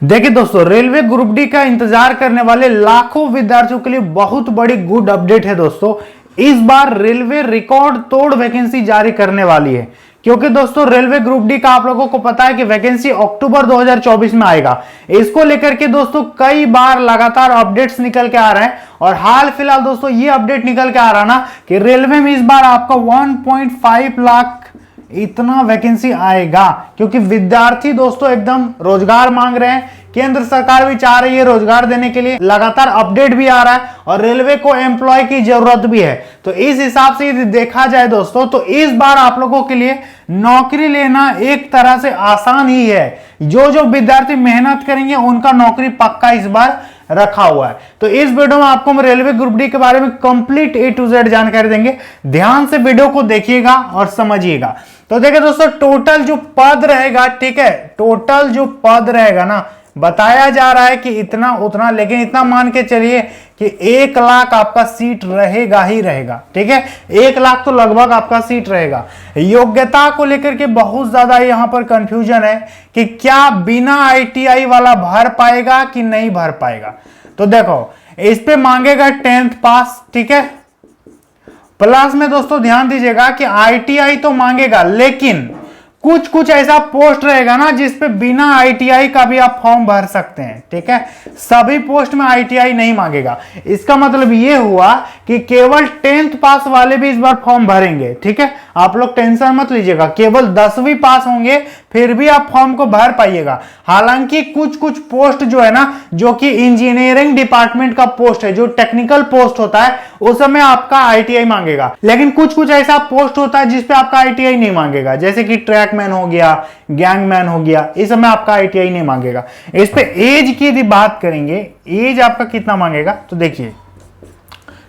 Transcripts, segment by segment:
देखिए दोस्तों, railway group D का इंतजार करने वाले लाखों विद्यार्थियों के लिए बहुत बड़ी गुड अपडेट है दोस्तों। इस बार रेलवे रिकॉर्ड तोड़ वैकेंसी जारी करने वाली है, क्योंकि दोस्तों रेलवे ग्रुप डी का आप लोगों को पता है कि वैकेंसी अक्टूबर 2024 में आएगा। इसको लेकर के दोस्तों कई बार लगातार अपडेट्स निकल के आ रहे हैं और हाल फिलहाल दोस्तों ये अपडेट निकल के आ रहा ना कि रेलवे में इस बार आपका 1.5 लाख इतना वैकेंसी आएगा, क्योंकि विद्यार्थी दोस्तों एकदम रोजगार मांग रहे हैं। केंद्र सरकार भी चाह रही है रोजगार देने के लिए, लगातार अपडेट भी आ रहा है और रेलवे को एम्प्लॉय की जरूरत भी है। तो इस हिसाब से यदि देखा जाए दोस्तों, तो इस बार आप लोगों के लिए नौकरी लेना एक तरह से आसान ही है। जो जो विद्यार्थी मेहनत करेंगे उनका नौकरी पक्का इस बार रखा हुआ है। तो इस वीडियो में आपको हम रेलवे ग्रुप डी के बारे में कंप्लीट A to Z जानकारी देंगे। ध्यान से वीडियो को देखिएगा और समझिएगा। तो देखिए दोस्तों, टोटल जो पद रहेगा, ठीक है, टोटल जो पद रहेगा ना, बताया जा रहा है कि इतना उतना, लेकिन इतना मान के चलिए कि 1 लाख आपका सीट रहेगा ही रहेगा। ठीक है, 1 लाख तो लगभग आपका सीट रहेगा। योग्यता को लेकर के बहुत ज्यादा यहां पर कंफ्यूजन है कि क्या बिना ITI वाला भर पाएगा कि नहीं भर पाएगा। तो देखो, इस पे मांगेगा 10th पास, ठीक है। प्लस में दोस्तों ध्यान दीजिएगा कि ITI तो मांगेगा, लेकिन कुछ कुछ ऐसा पोस्ट रहेगा ना जिसपे बिना ITI का भी आप फॉर्म भर सकते हैं। ठीक है, सभी पोस्ट में ITI नहीं मांगेगा। इसका मतलब ये हुआ कि केवल 10th पास वाले भी इस बार फॉर्म भरेंगे। ठीक है, आप लोग टेंशन मत लीजिएगा, केवल 10वीं पास होंगे फिर भी आप फॉर्म को भर पाइएगा। हालांकि कुछ कुछ पोस्ट जो है ना, जो कि इंजीनियरिंग डिपार्टमेंट का पोस्ट है, जो टेक्निकल पोस्ट होता है, उस समय आपका ITI मांगेगा। लेकिन कुछ कुछ ऐसा पोस्ट होता है जिसपे आपका ITI नहीं मांगेगा, जैसे कि ट्रैकमैन हो गया, गैंगमैन हो गया, इस समय आपका ITI नहीं मांगेगा। इस पे एज की यदि बात करेंगे, एज आपका कितना मांगेगा, तो देखिए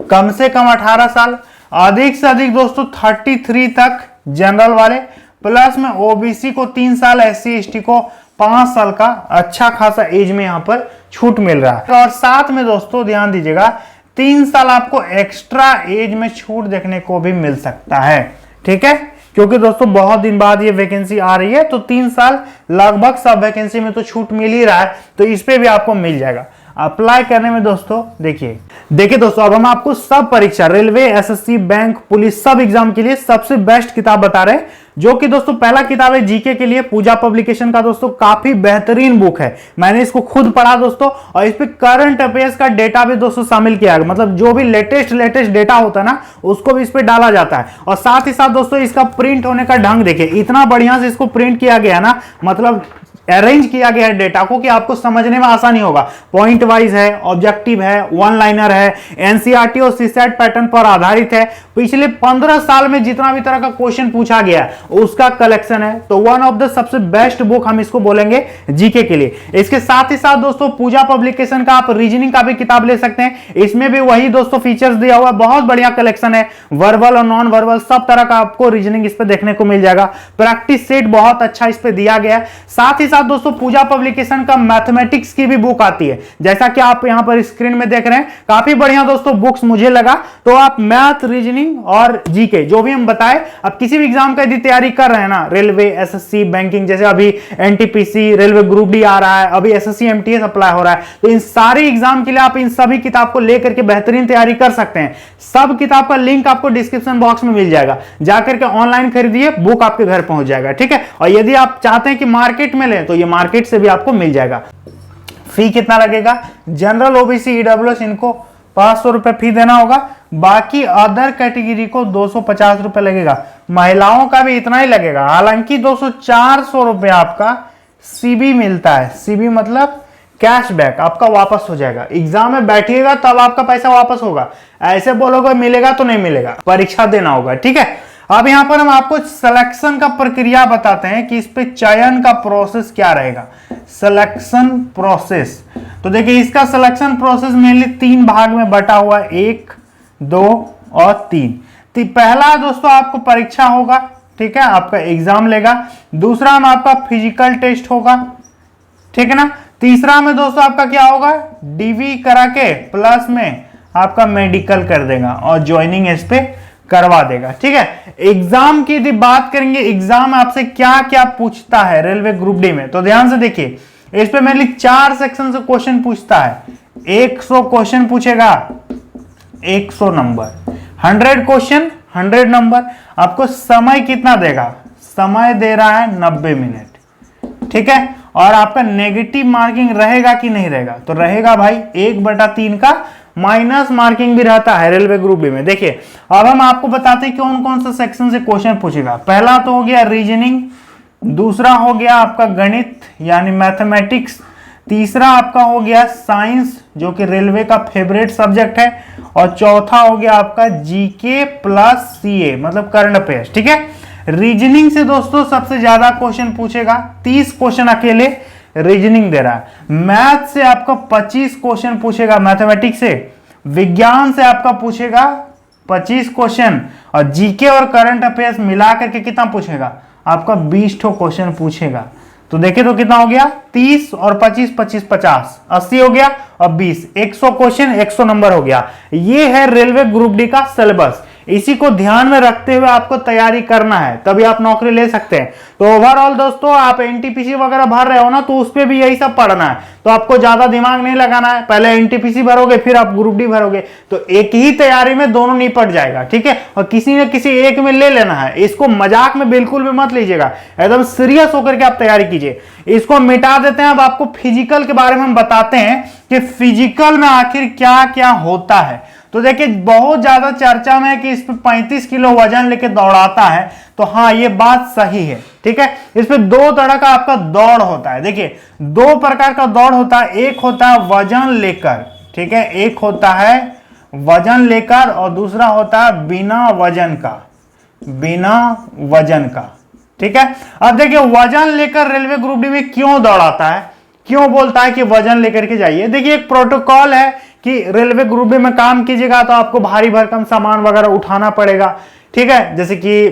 कम से कम 18 साल, अधिक से अधिक दोस्तों 33 तक जनरल वाले, प्लस में OBC को 3 साल, SC ST को 5 साल का अच्छा खासा एज में यहां पर छूट मिल रहा है। और साथ में दोस्तों ध्यान दीजिएगा 3 साल आपको एक्स्ट्रा एज में छूट देखने को भी मिल सकता है। ठीक है, क्योंकि दोस्तों बहुत दिन बाद ये वैकेंसी आ रही है, तो 3 साल लगभग सब वैकेंसी में तो छूट मिल ही रहा है, तो इस पे भी आपको मिल जाएगा। अप्लाई करने में दोस्तों देखिए दोस्तों, अब हम आपको सब परीक्षा, रेलवे, SSC, बैंक, पुलिस, सब एग्जाम के लिए सबसे बेस्ट किताब बता रहे हैं, जो कि दोस्तों पहला किताब है जीके के लिए, पूजा पब्लिकेशन का दोस्तों काफी बेहतरीन बुक है। मैंने इसको खुद पढ़ा दोस्तों, और इस पे करंट अफेयर्स का डेटा भी दोस्तों शामिल किया गया, मतलब जो भी लेटेस्ट डेटा होता है ना, उसको भी इस पे डाला जाता है। और साथ ही साथ दोस्तों इसका प्रिंट होने का ढंग देखिए, इतना बढ़िया से इसको प्रिंट किया गया ना, मतलब अरेंज किया गया है डेटा को कि आपको समझने में आसानी होगा। पॉइंट वाइज है, ऑब्जेक्टिव है, वन लाइनर है, NCERT और CSAT पैटर्न पर आधारित है। पिछले 15 साल में जितना भी तरह का क्वेश्चन पूछा गया उसका कलेक्शन है। तो वन ऑफ द सबसे बेस्ट बुक हम इसको बोलेंगे जीके के लिए। इसके साथ ही साथ दोस्तों पूजा पब्लिकेशन का आप रीजनिंग का भी किताब ले सकते हैं, इसमें भी वही दोस्तों फीचर्स दिया हुआ, बहुत बढ़िया कलेक्शन है। वर्बल और नॉन वर्बल सब तरह का आपको रीजनिंग इस पे देखने को मिल जाएगा। प्रैक्टिस सेट बहुत अच्छा इस पे दिया गया है। साथ ही दोस्तों पूजा पब्लिकेशन का मैथमेटिक्स की भी बुक आती है, जैसा कि आप यहां पर स्क्रीन में देख रहे हैं। काफी बढ़िया दोस्तों बुक्स मुझे लगा। तो आप मैथ, रीजनिंग और जीके जो भी हम बताए, आप किसी भी एग्जाम का यदि तैयारी कर रहे हैं ना, रेलवे, SSC, बैंकिंग, जैसे अभी NTPC, रेलवे ग्रुप डी आ रहा है, अभी SSC MTS अप्लाई हो रहा है, तो इन सारी एग्जाम के लिए आप इन सभी किताब को लेकर के बेहतरीन तैयारी कर सकते हैं। सब किताब का लिंक आपको डिस्क्रिप्शन बॉक्स में मिल जाएगा, जाकर के ऑनलाइन खरीदिए, बुक आपके घर पहुंच जाएगा। ठीक है, और यदि आप चाहते हैं कि मार्केट में लें, तो ये मार्केट से भी आपको मिल जाएगा। फी कितना लगेगा, जनरल, OBC, EWS इनको 500 रुपए फी देना होगा, बाकी अदर कैटेगरी को 250 रुपए लगेगा। महिलाओं का भी इतना ही लगेगा। हालांकि दोस्तों 400 रुपए आपका CB मिलता है। CB मतलब कैशबैक आपका वापस हो जाएगा। एग्जाम में बैठिएगा तब आपका पैसा वापस होगा, ऐसे बोलोगे मिलेगा तो नहीं मिलेगा, परीक्षा देना होगा। ठीक है, अब यहां पर हम आपको सिलेक्शन का प्रक्रिया बताते हैं कि इस पे चयन का प्रोसेस क्या रहेगा। सिलेक्शन प्रोसेस, तो देखिए इसका सिलेक्शन प्रोसेस मेनली 3 भाग में बटा हुआ है, 1, 2 और 3। पहला दोस्तों आपको परीक्षा होगा, ठीक है, आपका एग्जाम लेगा। दूसरा में आपका फिजिकल टेस्ट होगा, ठीक है ना। तीसरा में दोस्तों आपका क्या होगा, DV करा के प्लस में आपका मेडिकल कर देगा और ज्वाइनिंग इस पे करवा देगा। ठीक है, एग्जाम की यदि बात करेंगे, एग्जाम आपसे क्या क्या पूछता है रेलवे ग्रुप डी में, तो ध्यान से देखिए। इस पे मेनली 4 सेक्शन से क्वेश्चन पूछता है। 100 क्वेश्चन पूछेगा, 100 नंबर, 100 क्वेश्चन 100 नंबर। आपको समय कितना देगा? समय दे रहा है 90 मिनट, ठीक है। और आपका नेगेटिव मार्किंग रहेगा कि नहीं रहेगा? तो रहेगा भाई, 1/3 का माइनस मार्किंग भी रहता है रेलवे ग्रुप डी में। देखिए अब हम आपको बताते हैं कौन कौन सा सेक्शन से क्वेश्चन पूछेगा। पहला तो हो गया रीजनिंग, दूसरा हो गया आपका गणित यानी मैथमेटिक्स, तीसरा आपका हो गया साइंस जो कि रेलवे का फेवरेट सब्जेक्ट है, और चौथा हो गया आपका जीके प्लस सीए मतलब करंट अफेयर्स, ठीक है। रीजनिंग से दोस्तों सबसे ज्यादा क्वेश्चन पूछेगा, 30 क्वेश्चन अकेले रीजनिंग दे रहा है। मैथ से आपका 25 क्वेश्चन पूछेगा, मैथमेटिक्स से, विज्ञान से आपका पूछेगा 25 क्वेश्चन, और जीके और करंट अफेयर्स मिला करके कितना पूछेगा? आपका 20 क्वेश्चन पूछेगा। तो देखिए तो कितना हो गया? 30 और 25, 25, 50, 80 हो गया, और 20, 100 क्वेश्चन 100 नंबर हो गया। ये है रेलवे ग्रुप डी का सिलेबस। इसी को ध्यान में रखते हुए आपको तैयारी करना है, तभी आप नौकरी ले सकते हैं। तो ओवरऑल दोस्तों आप एनटीपीसी वगैरह भर रहे हो ना, तो उस पे भी यही सब पढ़ना है, तो आपको ज्यादा दिमाग नहीं लगाना है। पहले एनटीपीसी भरोगे फिर आप ग्रुप डी भरोगे, तो एक ही तैयारी में दोनों निपट जाएगा, ठीक है। और किसी न किसी एक में ले लेना है, इसको मजाक में बिल्कुल भी मत लीजिएगा, एकदम सीरियस होकर के आप तैयारी कीजिए। इसको मिटा देते हैं। अब आपको फिजिकल के बारे में हम बताते हैं कि फिजिकल में आखिर क्या क्या होता है। तो देखिए बहुत ज्यादा चर्चा में है कि इस पे 35 किलो वजन लेके दौड़ाता है, तो हाँ ये बात सही है, ठीक है। इस पे 2 तरह का आपका दौड़ होता है। देखिए 2 प्रकार का दौड़ होता है, एक होता है वजन लेकर, ठीक है, एक होता है वजन लेकर और दूसरा होता है बिना वजन का, बिना वजन का, ठीक है। अब देखिए वजन लेकर रेलवे ग्रुप डी में क्यों दौड़ाता है, क्यों बोलता है कि वजन लेकर के जाइए? देखिए एक प्रोटोकॉल है कि रेलवे ग्रुप डी में काम कीजिएगा तो आपको भारी भरकम सामान वगैरह उठाना पड़ेगा, ठीक है, जैसे कि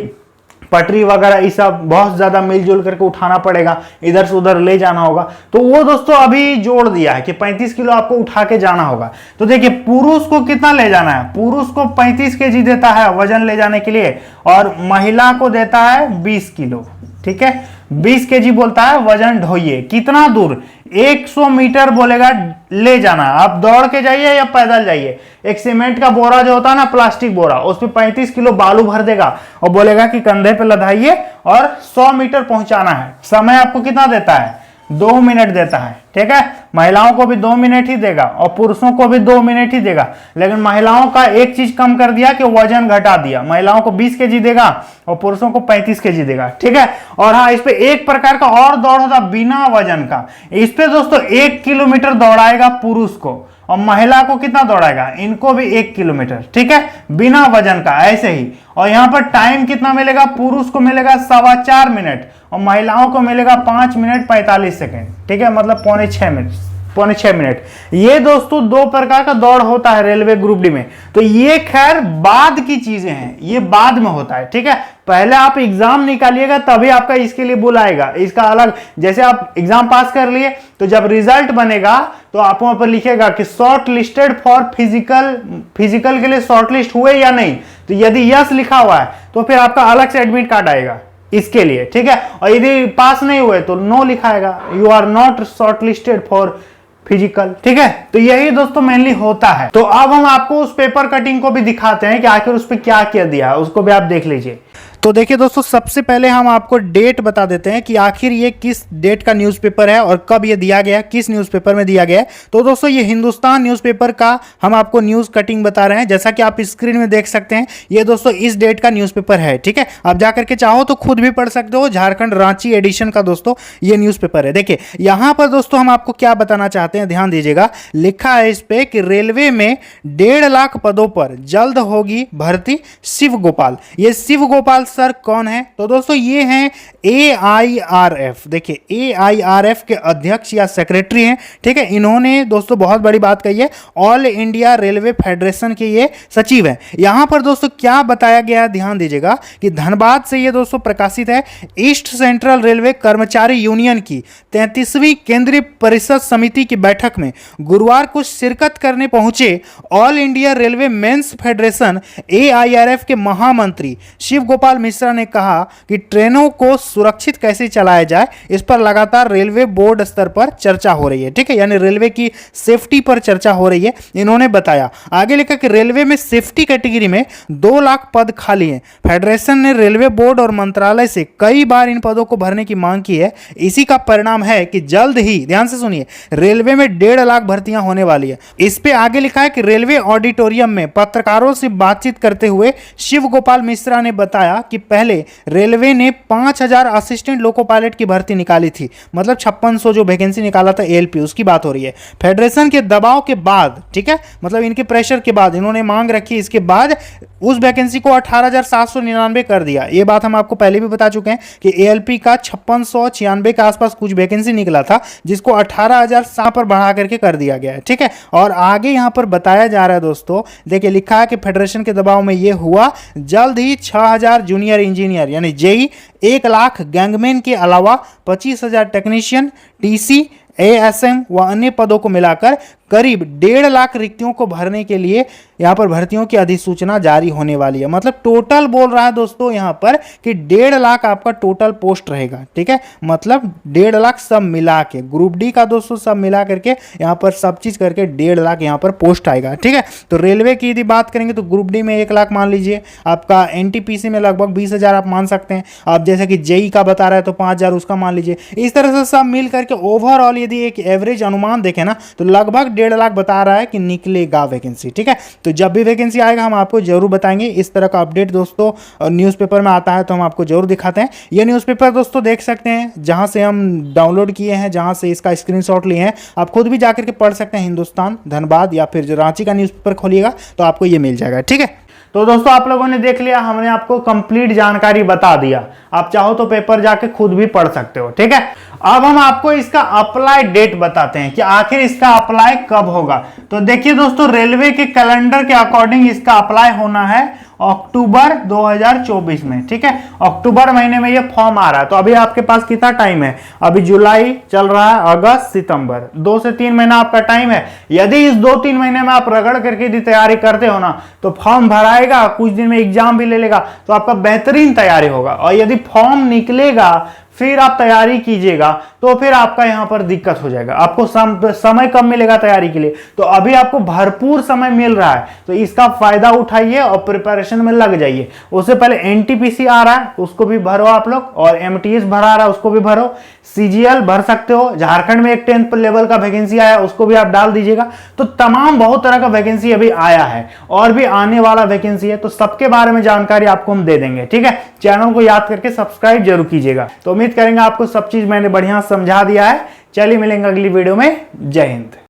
पटरी वगैरह ये सब बहुत ज्यादा मिलजुल करके उठाना पड़ेगा, इधर से उधर ले जाना होगा। तो वो दोस्तों अभी जोड़ दिया है कि 35 किलो आपको उठा के जाना होगा। तो देखिए पुरुष को कितना ले जाना है? पुरुष को 35 केजी देता है वजन ले जाने के लिए, और महिला को देता है 20 किलो, ठीक है। 20 केजी बोलता है वजन ढोइए। कितना दूर? 100 मीटर बोलेगा ले जाना। आप दौड़ के जाइए या पैदल जाइए। एक सीमेंट का बोरा जो होता है ना, प्लास्टिक बोरा, उस पर 35 किलो बालू भर देगा और बोलेगा कि कंधे पे लदाइए और 100 मीटर पहुंचाना है। समय आपको कितना देता है? 2 मिनट देता है, ठीक है। महिलाओं को भी 2 मिनट ही देगा और पुरुषों को भी 2 मिनट ही देगा, लेकिन महिलाओं का एक चीज कम कर दिया कि वजन घटा दिया। महिलाओं को 20 केजी देगा और पुरुषों को 35 केजी देगा, ठीक है। और हाँ, इस पे एक प्रकार का और दौड़ होता बिना वजन का। इस पे दोस्तों 1 किलोमीटर दौड़ाएगा पुरुष को, और महिला को कितना दौड़ाएगा? इनको भी 1 किलोमीटर, ठीक है, बिना वजन का, ऐसे ही। और यहाँ पर टाइम कितना मिलेगा? पुरुष को मिलेगा 4.25 मिनट और महिलाओं को मिलेगा 5 मिनट 45 सेकेंड, ठीक है, मतलब पौने 6 मिनट। ये दोस्तों 2 प्रकार का दौड़ होता है रेलवे ग्रुप डी में। तो ये खैर बाद की चीजें हैं, ये बाद में होता है, ठीक है। पहले आप एग्जाम निकालिएगा तभी आपका इसके लिए बुलाएगा, इसका अलग। जैसे आप एग्जाम पास कर लिए तो जब रिजल्ट बनेगा तो आप वहां पर लिखेगा कि शॉर्ट लिस्टेड फॉर फिजिकल के लिए शॉर्ट लिस्ट हुए या नहीं। तो यदि यस लिखा हुआ है तो फिर आपका अलग से एडमिट कार्ड आएगा इसके लिए, ठीक है। और यदि पास नहीं हुए तो नो लिखाएगा, you are not shortlisted for physical, ठीक है। तो यही दोस्तों मेनली होता है। तो अब हम आपको उस पेपर कटिंग को भी दिखाते हैं कि आखिर उस पर क्या किया दिया है, उसको भी आप देख लीजिए। तो देखिए दोस्तों, सबसे पहले हम आपको डेट बता देते हैं कि आखिर ये किस डेट का न्यूज़पेपर है और कब ये दिया गया है, किस न्यूज़पेपर में दिया गया है। तो दोस्तों ये हिंदुस्तान न्यूज़पेपर का हम आपको न्यूज़ कटिंग बता रहे हैं, जैसा कि आप स्क्रीन में देख सकते हैं। ये दोस्तों इस डेट का न्यूज़पेपर है, ठीक है। आप जाकर के चाहो तो खुद भी पढ़ सकते हो, झारखंड रांची एडिशन का दोस्तों ये न्यूज़पेपर है। देखिए यहाँ पर दोस्तों हम आपको क्या बताना चाहते हैं, ध्यान दीजिएगा। लिखा है इस पे कि रेलवे में 1.5 लाख पदों पर जल्द होगी भर्ती, शिव गोपाल। ये शिव गोपाल सर कौन है? तो दोस्तों ये हैं AIRF। देखिए AIRF के अध्यक्ष या सेक्रेटरी हैं, ठीक है। इन्होंने दोस्तों बहुत बड़ी बात कही है, ऑल इंडिया रेलवे फेडरेशन के ये सचिव हैं। यहां पर दोस्तों क्या बताया गया है, ध्यान दीजिएगा कि धनबाद से ये दोस्तों प्रकाशित है। ईस्ट सेंट्रल रेलवे कर्मचारी यूनियन की 33वीं केंद्रीय परिषद समिति की बैठक में गुरुवार को शिरकत करने पहुंचे All India Railway Men's Federation AIRF के महामंत्री शिव गोपाल गोपाल मिश्रा ने कहा कि ट्रेनों को सुरक्षित कैसे चलाया जाए इस पर लगातार रेलवे बोर्ड स्तर पर चर्चा हो रही है। ठीक है, यानी रेलवे की सेफ्टी पर चर्चा हो रही है, इन्होंने बताया। आगे लिखा कि रेलवे में सेफ्टी कैटेगरी में 2 लाख पद खाली हैं। फेडरेशन ने रेलवे बोर्ड और मंत्रालय से कई बार इन पदों को भरने की मांग की है। इसी का परिणाम है कि जल्द ही, ध्यान से सुनिए, रेलवे में 1.5 लाख भर्तियां होने वाली है। इस पे आगे लिखा है कि रेलवे ऑडिटोरियम में पत्रकारों से बातचीत करते हुए शिव गोपाल मिश्रा ने बताया कि पहले रेलवे ने 5000 असिस्टेंट लोको पायलट की भर्ती निकाली थी, मतलब 5600 जो वैकेंसी निकाला था एएलपी, उसकी बात हो रही है। फेडरेशन के दबाव के बाद, ठीक है, मतलब इनके प्रेशर के बाद इन्होंने मांग रखी, इसके बाद उस वैकेंसी को 18,799 कर दिया। ये बात हम आपको पहले भी बता चुके हैं कि एएलपी का 5696 के आसपास कुछ वैकेंसी निकला था, जिसको 18,000 पर बढ़ा करके कर दिया गया है। ठीक है, और आगे यहां पर बताया जा रहा है दोस्तों, देखिए लिखा है कि फेडरेशन के दबाव में यह हुआ, जल्द ही 6000 जूनियर इंजीनियर यानी जेई, 1 लाख गैंगमैन के अलावा 25,000 टेक्नीशियन, टीसी, एएसएम व अन्य पदों को मिलाकर करीब 1.5 लाख रिक्तियों को भरने के लिए यहां पर भर्तियों की अधिसूचना जारी होने वाली है। मतलब टोटल बोल रहा है दोस्तों यहां पर कि 1.5 लाख आपका टोटल पोस्ट रहेगा। ठीक है, मतलब 1.5 लाख सब मिला के, ग्रुप डी का दोस्तों सब मिला करके यहां पर सब चीज करके 1.5 लाख यहां पर पोस्ट आएगा। ठीक है, तो रेलवे की यदि बात करेंगे तो ग्रुप डी में 1 लाख मान लीजिए, आपका एनटीपीसी में लगभग 20,000 आप मान सकते हैं, आप जैसे कि जेई का बता रहा है तो 5,000 उसका मान लीजिए। इस तरह से सब मिल करके ओवरऑल यदि एक एवरेज अनुमान देखें ना तो लगभग 1.5 लाख बता रहा है कि निकलेगा वैकेंसी। ठीक है, तो जब भी वैकेंसी आएगा हम आपको जरूर बताएंगे। इस तरह का अपडेट दोस्तों न्यूज़पेपर में आता है तो हम आपको जरूर दिखाते हैं। ये न्यूज़पेपर दोस्तों देख सकते हैं जहां से हम डाउनलोड किए हैं, जहां से इसका स्क्रीनशॉट लिए हैं, आप खुद भी जाकर के पढ़ सकते हैं। हिंदुस्तान, धनबाद या फिर जो रांची का न्यूज़पेपर खोलिएगा तो आपको ये मिल जाएगा। ठीक है, तो दोस्तों आप लोगों ने देख लिया, हमने आपको कंप्लीट जानकारी बता दिया। आप चाहो तो पेपर जाके खुद भी पढ़ सकते हो। ठीक है, अब हम आपको इसका अप्लाई डेट बताते हैं कि आखिर इसका अप्लाई कब होगा। तो देखिए दोस्तों, रेलवे के कैलेंडर के अकॉर्डिंग इसका अप्लाई होना है अक्टूबर 2024 में। ठीक है, अक्टूबर महीने में ये फॉर्म आ रहा है। तो अभी आपके पास कितना टाइम है? अभी जुलाई चल रहा है, अगस्त, सितंबर, 2 से 3 महीना आपका टाइम है। यदि इस 2-3 महीने में आप रगड़ करके यदि तैयारी करते हो ना तो फॉर्म भराएगा, कुछ दिन में एग्जाम भी ले लेगा तो आपका बेहतरीन तैयारी होगा। और यदि फॉर्म निकलेगा फिर आप तैयारी कीजिएगा तो फिर आपका यहां पर दिक्कत हो जाएगा, आपको समय कम मिलेगा तैयारी के लिए। तो अभी आपको भरपूर समय मिल रहा है तो इसका फायदा उठाइए और प्रिपरेशन में लग जाइए। उससे पहले एनटीपीसी आ रहा है उसको भी भरो आप लोग, और एमटीएस भरा रहा है उसको भी भरो, सीजीएल भर सकते हो। झारखंड में एक 10th लेवल का वैकेंसी आया उसको भी आप डाल दीजिएगा। तो तमाम बहुत तरह का वैकेंसी अभी आया है और भी आने वाला वैकेंसी है, तो सबके बारे में जानकारी आपको हम दे देंगे। ठीक है, चैनल को याद करके सब्सक्राइब जरूर कीजिएगा। तो उम्मीद करेंगे आपको सब चीज मैंने बढ़िया समझा दिया है। चलिए मिलेंगे अगली वीडियो में। जय हिंद।